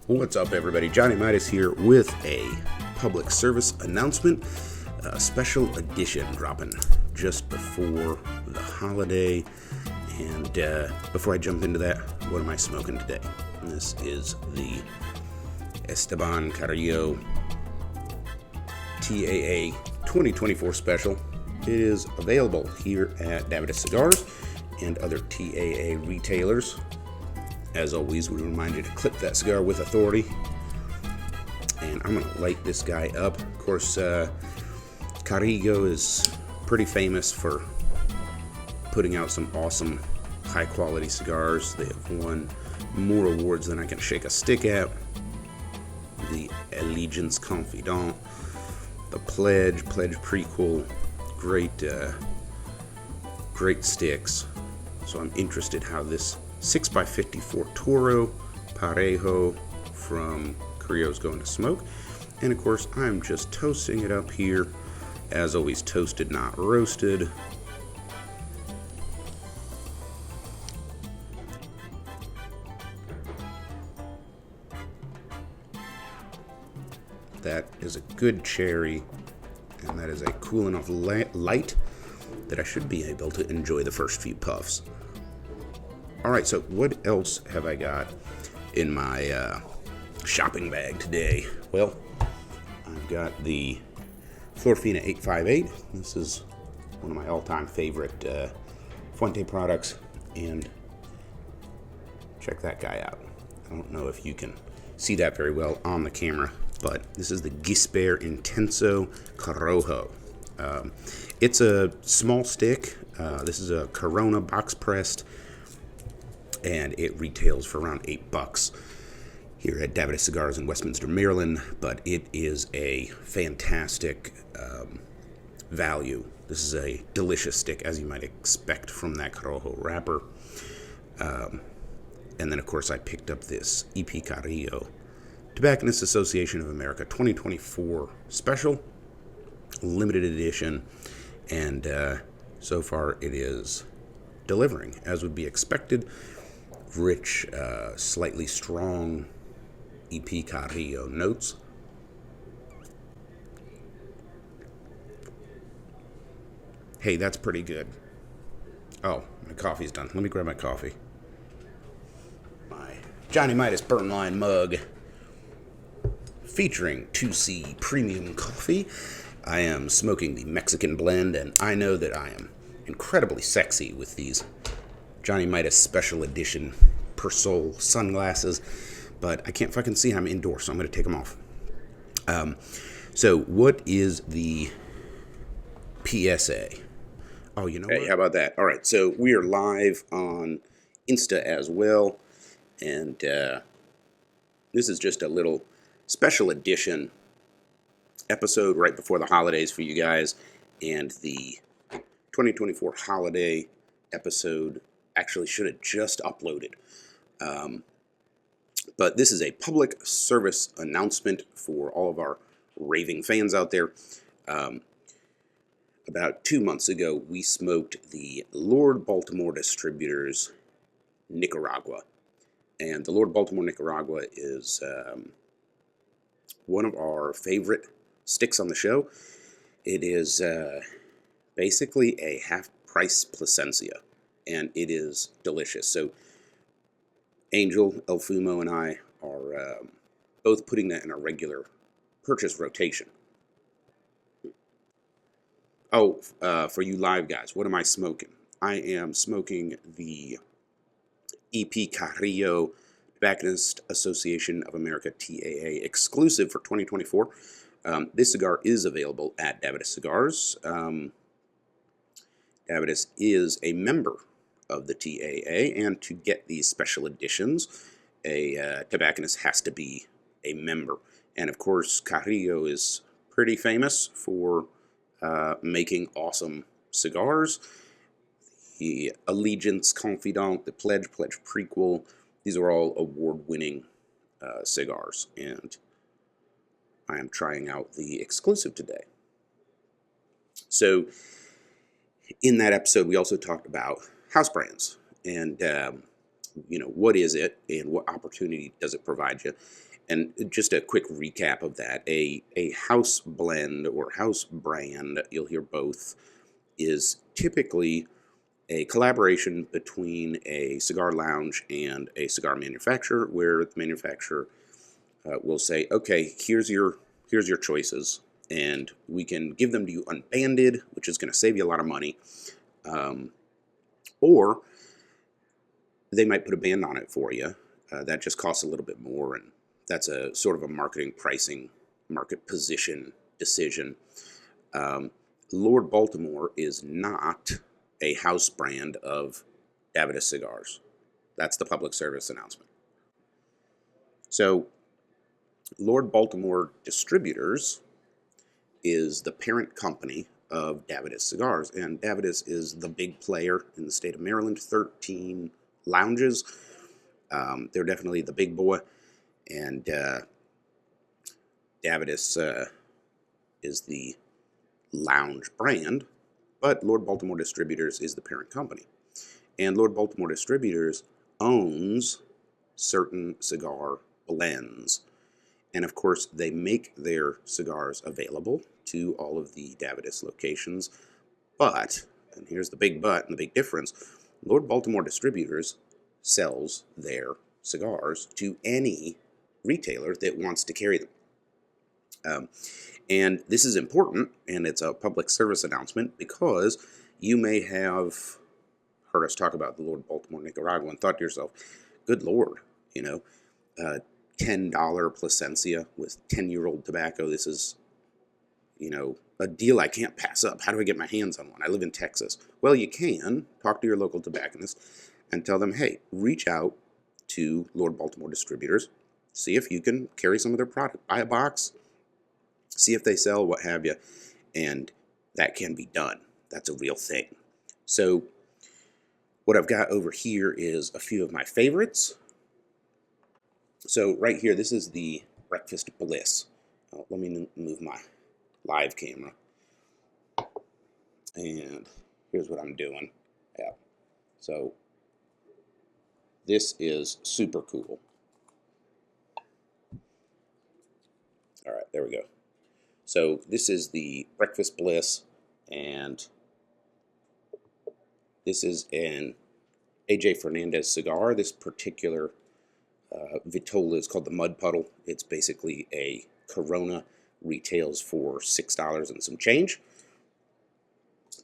What's up, everybody? Johnny Midas here with a public service announcement, a special edition dropping just before the holiday. And before I jump into that, what am I smoking today? This is the Esteban Carrillo TAA 2024 special. It is available here at Davidas Cigars and other TAA retailers. As always, we remind you to clip that cigar with authority. And I'm going to light this guy up. Of course, Carrillo is pretty famous for putting out some awesome, high-quality cigars. They have won more awards than I can shake a stick at. The Allegiance Confidant, the Pledge Prequel, great sticks. So I'm interested how this 6x54 Toro Parejo from Carrillo's going to smoke. And of course, I'm just toasting it up here. As always, toasted, not roasted. That is a good cherry, and that is a cool enough light that I should be able to enjoy the first few puffs. All right, so what else have I got in my shopping bag today? Well, I've got the Florfina 858. This is one of my all-time favorite Fuente products, and check that guy out. I don't know if you can see that very well on the camera, but this is the Gisper Intenso Corojo. It's a small stick. This is a Corona box pressed, and it retails for around $8 here at Davidas Cigars in Westminster, Maryland, but it is a fantastic value. This is a delicious stick, as you might expect from that Corojo wrapper. And then, of course, I picked up this EP Carrillo Tobacconist Association of America 2024 special, limited edition, and so far it is delivering, as would be expected. Rich, slightly strong EP Carrillo notes. Hey, that's pretty good. Oh, my coffee's done. Let me grab my coffee. My Johnny Midas Burn Line mug featuring 2C premium coffee. I am smoking the Mexican blend, and I know that I am incredibly sexy with these Johnny Midas special edition Persol sunglasses, but I can't fucking see. I'm indoors, so I'm going to take them off. So what is the PSA? Oh, you know what? How about that? All right, so we are live on Insta as well, and this is just a little special edition episode right before the holidays for you guys, and the 2024 holiday episode actually should have just uploaded. But this is a public service announcement for all of our raving fans out there. About 2 months ago, we smoked the Lord Baltimore Distributors Nicaragua. And the Lord Baltimore Nicaragua is one of our favorite sticks on the show. It is basically a half-price Plasencia, and it is delicious. So Angel, El Fumo, and I are both putting that in a regular purchase rotation. Oh, for you live guys, what am I smoking? I am smoking the EP Carrillo Tobacconist Association of America TAA exclusive for 2024. This cigar is available at Davidas Cigars. Davidas is a member of the TAA, and to get these special editions, a tobacconist has to be a member. And of course, Carrillo is pretty famous for making awesome cigars. The Allegiance Confidant, the Pledge Prequel, these are all award-winning cigars, and I am trying out the exclusive today. So in that episode, we also talked about house brands and, what is it and what opportunity does it provide you? And just a quick recap of that, a house blend or house brand, you'll hear both, is typically a collaboration between a cigar lounge and a cigar manufacturer, where the manufacturer will say, okay, here's your choices, and we can give them to you unbanded, which is going to save you a lot of money, or they might put a band on it for you. That just costs a little bit more, and that's a sort of a marketing, pricing, market position decision. Lord Baltimore is not a house brand of Davidoff cigars. That's the public service announcement. So, Lord Baltimore Distributors is the parent company of Davidoff Cigars, and Davidoff is the big player in the state of Maryland. 13 lounges. They're definitely the big boy, and Davidoff is the lounge brand, but Lord Baltimore Distributors is the parent company. And Lord Baltimore Distributors owns certain cigar blends. And of course, they make their cigars available to all of the Davidoff locations. But, and here's the big but and the big difference, Lord Baltimore Distributors sells their cigars to any retailer that wants to carry them. And this is important, and it's a public service announcement, because you may have heard us talk about the Lord Baltimore Nicaragua and thought to yourself, good Lord, $10 Plasencia with 10-year-old tobacco. This is, a deal I can't pass up. How do I get my hands on one? I live in Texas. Well, you can talk to your local tobacconist and tell them, hey, reach out to Lord Baltimore Distributors, see if you can carry some of their product. Buy a box, see if they sell, what have you, and that can be done. That's a real thing. So what I've got over here is a few of my favorites. So right here, this is the Breakfast Bliss. Let me move my live camera. And here's what I'm doing. Yeah. So this is super cool. All right, there we go. So this is the Breakfast Bliss, and this is an A.J. Fernandez cigar. This particular Vitola is called the Mud Puddle. It's basically a Corona, retails for $6 and some change.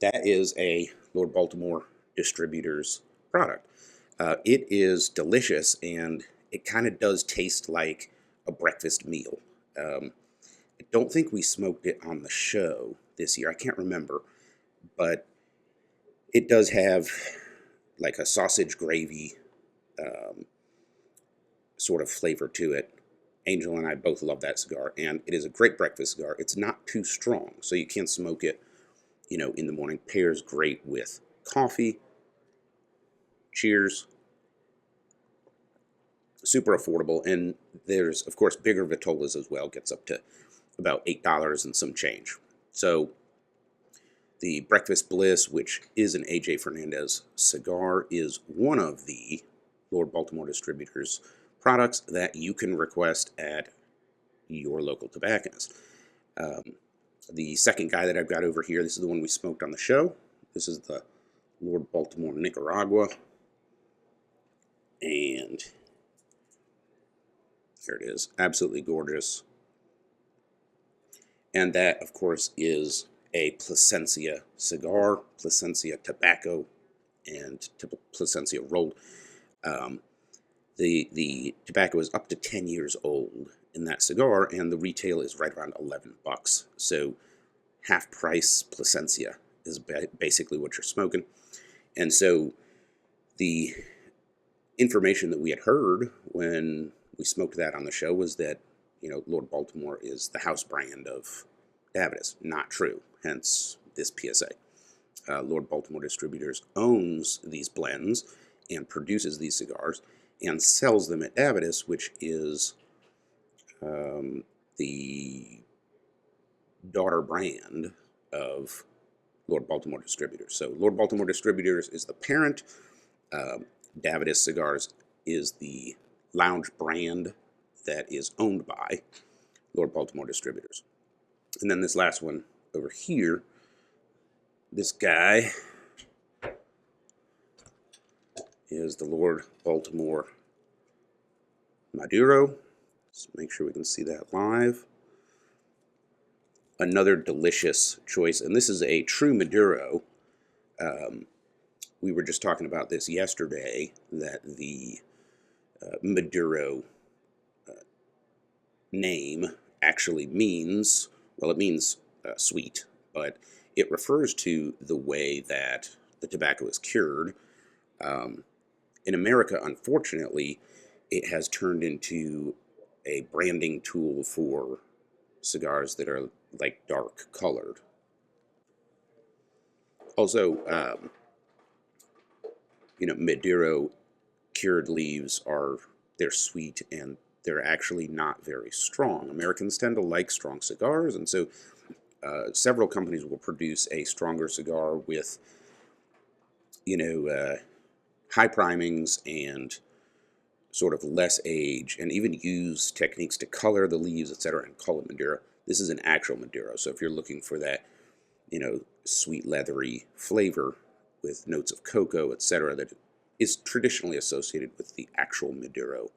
That is a Lord Baltimore Distributors product. It is delicious, and it kind of does taste like a breakfast meal. I don't think we smoked it on the show this year. I can't remember, but it does have like a sausage gravy sort of flavor to it. Angel and I both love that cigar, and it is a great breakfast cigar. It's not too strong, so you can smoke it, in the morning. Pairs great with coffee. Cheers. Super affordable, and there's, of course, bigger Vitolas as well. Gets up to about $8 and some change. So the Breakfast Bliss, which is an A.J. Fernandez cigar, is one of the Lord Baltimore Distributors products that you can request at your local tobacconist. The second guy that I've got over here, this is the one we smoked on the show. This is the Lord Baltimore Nicaragua. And here it is. Absolutely gorgeous. And that, of course, is a Plasencia cigar, Plasencia tobacco, and Plasencia rolled. The tobacco is up to 10 years old in that cigar, and the retail is right around $11. So half price Plasencia is basically what you're smoking. And so the information that we had heard when we smoked that on the show was that, Lord Baltimore is the house brand of Davidoff. Not true, hence this PSA. Lord Baltimore Distributors owns these blends and produces these cigars and sells them at Davidoff, which is the daughter brand of Lord Baltimore Distributors. So Lord Baltimore Distributors is the parent. Davidoff Cigars is the lounge brand that is owned by Lord Baltimore Distributors. And then this last one over here, this guy is the Lord Baltimore Maduro. Let's make sure we can see that live. Another delicious choice, and this is a true Maduro. We were just talking about this yesterday, that the Maduro name actually means, well, it means sweet, but it refers to the way that the tobacco is cured. In America, unfortunately, it has turned into a branding tool for cigars that are like dark colored. Also, Maduro cured leaves they're sweet and they're actually not very strong. Americans tend to like strong cigars, and so several companies will produce a stronger cigar with, high primings and sort of less age, and even use techniques to color the leaves, etc., and call it Maduro. This is an actual Maduro, so if you're looking for that, sweet leathery flavor with notes of cocoa, etc., that is traditionally associated with the actual Maduro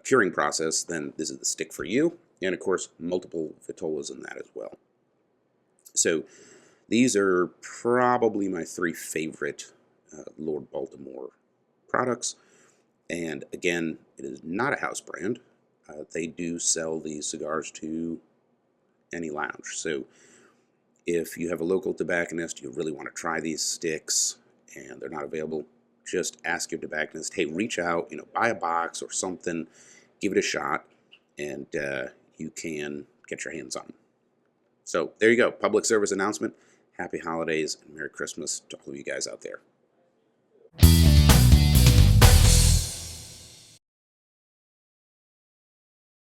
curing process, then this is the stick for you. And of course, multiple vitolas in that as well. So these are probably my 3 favorite Lord Baltimore products. And again, it is not a house brand. They do sell these cigars to any lounge. So if you have a local tobacconist, you really want to try these sticks, and they're not available, just ask your tobacconist, hey, reach out, buy a box or something, give it a shot, and you can get your hands on them. So there you go, public service announcement. Happy holidays and Merry Christmas to all of you guys out there.